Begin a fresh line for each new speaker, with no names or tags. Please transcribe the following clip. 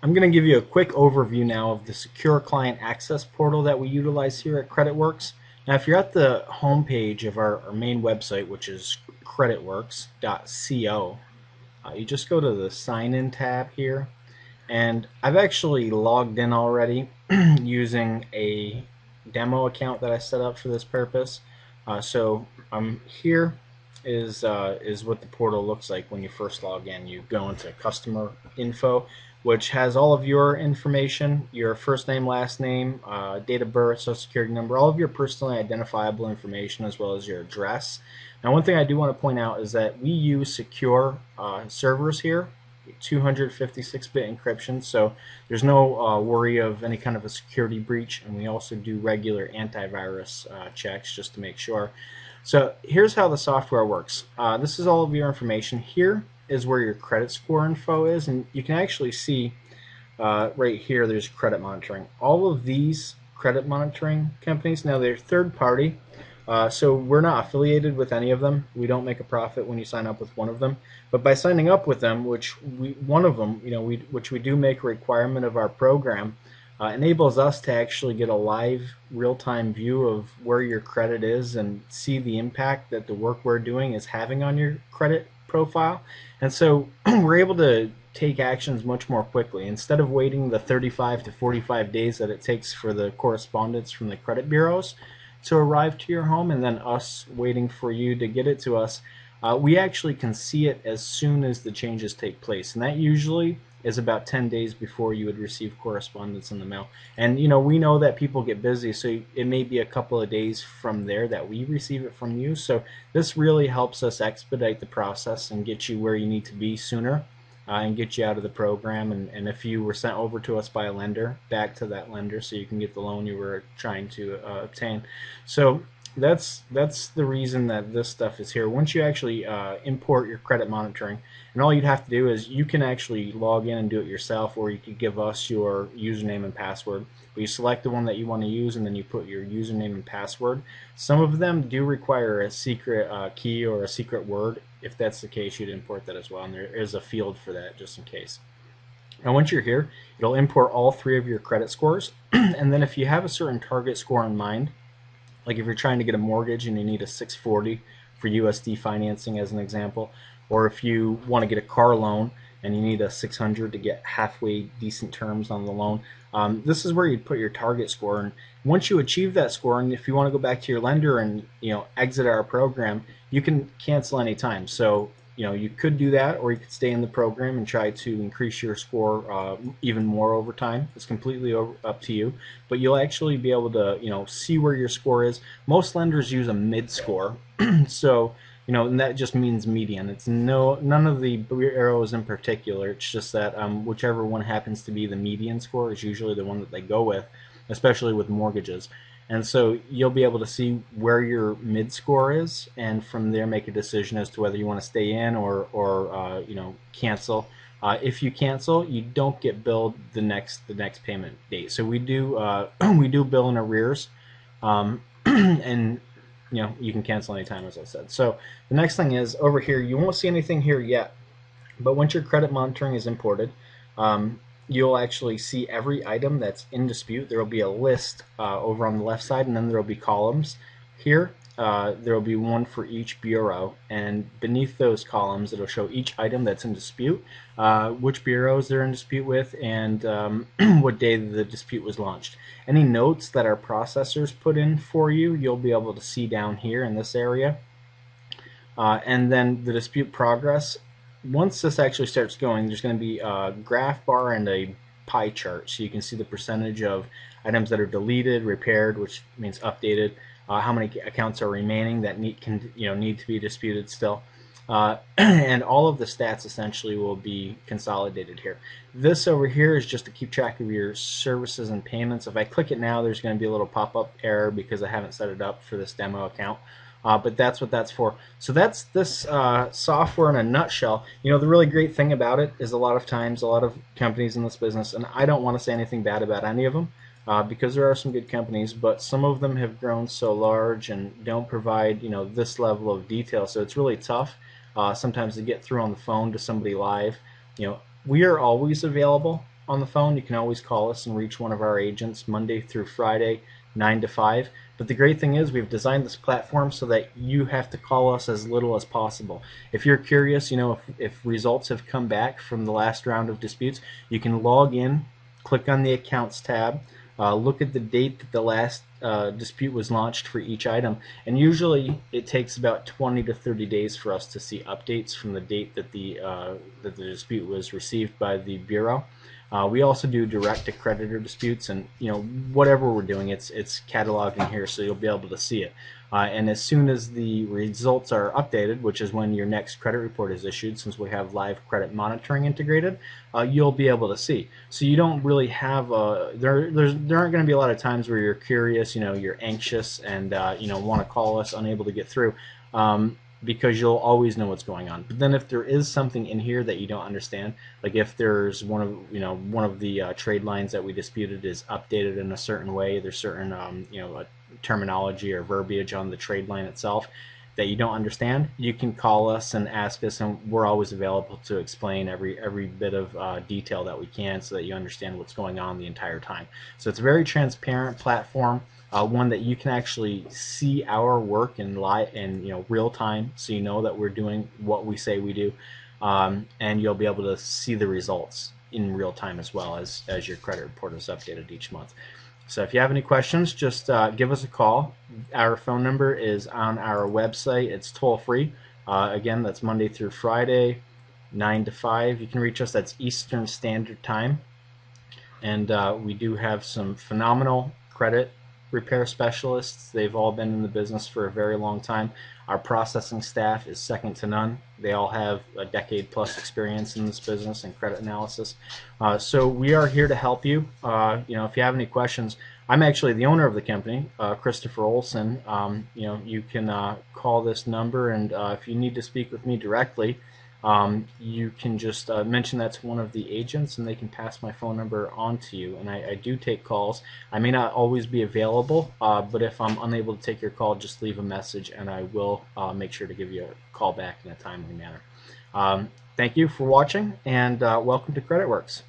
I'm going to give you a quick overview now of the secure client access portal that we utilize here at Credit Werx. Now, if you're at the home page of our main website, which is creditwerx.co, you just go to the sign in tab here. And I've actually logged in already using a demo account that I set up for this purpose. So here is what the portal looks like when you first log in. You go into customer info, which has all of your information, your first name, last name, date of birth, social security number, all of your personally identifiable information, as well as your address. Now, one thing I do want to point out is that we use secure servers here, 256-bit encryption, so there's no worry of any kind of a security breach, and we also do regular antivirus checks just to make sure. So here's how the software works. This is all of your information. Here is where your credit score info is, and you can actually see right here there's credit monitoring. All of these credit monitoring companies, now they're third party, so we're not affiliated with any of them. We don't make a profit when you sign up with one of them, but by signing up with them, one of them, which we do make a requirement of our program, enables us to actually get a live, real-time view of where your credit is and see the impact that the work we're doing is having on your credit profile. And so we're able to take actions much more quickly. Instead of waiting the 35 to 45 days that it takes for the correspondence from the credit bureaus to arrive to your home and then us waiting for you to get it to us, we actually can see it as soon as the changes take place. And that usually is about 10 days before you would receive correspondence in the mail. And we know that people get busy, so it may be a couple of days from there that we receive it from you. So this really helps us expedite the process and get you where you need to be sooner, and get you out of the program. And if you were sent over to us by a lender, back to that lender so you can get the loan you were trying to obtain. So that's the reason that this stuff is here. Once you actually import your credit monitoring, and all you'd have to do is you can actually log in and do it yourself, or you could give us your username and password. But you select the one that you want to use, and then you put your username and password. Some of them do require a secret key or a secret word. If that's the case, you'd import that as well, and there is a field for that just in case. Now, once you're here, it'll import all three of your credit scores, and then if you have a certain target score in mind, like if you're trying to get a mortgage and you need a 640 for USD financing as an example, or if you want to get a car loan and you need a 600 to get halfway decent terms on the loan, this is where you'd put your target score. And once you achieve that score, and if you want to go back to your lender and exit our program, you can cancel anytime. So you could do that, or you could stay in the program and try to increase your score even more over time. It's completely up to you, but you'll actually be able to see where your score is. Most lenders use a mid score, so and that just means median. It's none of the arrows in particular. It's just that whichever one happens to be the median score is usually the one that they go with, especially with mortgages. And so you'll be able to see where your mid score is, and from there make a decision as to whether you want to stay in or cancel. If you cancel, you don't get billed the next payment date. So we do we do bill in arrears, and you can cancel anytime, as I said. So the next thing is over here. You won't see anything here yet, but once your credit monitoring is imported, you'll actually see every item that's in dispute. There will be a list over on the left side, and then there will be columns. Here, there will be one for each bureau, and beneath those columns, it'll show each item that's in dispute, which bureaus they're in dispute with, and what day the dispute was launched. Any notes that our processors put in for you, you'll be able to see down here in this area. And then the dispute progress. Once this actually starts going, there's going to be a graph bar and a pie chart, so you can see the percentage of items that are deleted, repaired, which means updated, how many accounts are remaining that need to be disputed still, and all of the stats essentially will be consolidated here. This over here is just to keep track of your services and payments. If I click it now, there's going to be a little pop-up error because I haven't set it up for this demo account. But that's what that's for. So that's this software in a nutshell. The really great thing about it is a lot of times, a lot of companies in this business, and I don't want to say anything bad about any of them, because there are some good companies, but some of them have grown so large and don't provide this level of detail. So it's really tough sometimes to get through on the phone to somebody live. We are always available on the phone, you can always call us and reach one of our agents Monday through Friday, 9 to 5. But the great thing is we've designed this platform so that you have to call us as little as possible. If you're curious, if results have come back from the last round of disputes, you can log in, click on the Accounts tab, look at the date that the last dispute was launched for each item, and usually it takes about 20 to 30 days for us to see updates from the date that the dispute was received by the Bureau. We also do direct to creditor disputes, and whatever we're doing, it's cataloged in here, so you'll be able to see it. And as soon as the results are updated, which is when your next credit report is issued, since we have live credit monitoring integrated, you'll be able to see. So you don't really have there aren't going to be a lot of times where you're curious, you're anxious, and want to call us, unable to get through. Because you'll always know what's going on. But then if there is something in here that you don't understand, like if there's one of the trade lines that we disputed is updated in a certain way, there's certain terminology or verbiage on the trade line itself that you don't understand, you can call us and ask us, and we're always available to explain every bit of detail that we can, so that you understand what's going on the entire time. So it's a very transparent platform. One that you can actually see our work in real time, so you know that we're doing what we say we do, and you'll be able to see the results in real time as well as your credit report is updated each month. So if you have any questions, just give us a call. Our phone number is on our website. It's toll free. Again, that's Monday through Friday, 9 to 5. You can reach us. That's Eastern Standard Time. And we do have some phenomenal credit repair specialists. They've all been in the business for a very long time. Our processing staff is second to none. They all have a decade plus experience in this business and credit analysis. So we are here to help you. If you have any questions, I'm actually the owner of the company, Christopher Olson. You can call this number, and if you need to speak with me directly, you can just mention that to one of the agents, and they can pass my phone number on to you. And I do take calls. I may not always be available, but if I'm unable to take your call, just leave a message, and I will make sure to give you a call back in a timely manner. Thank you for watching, and welcome to Credit Werx.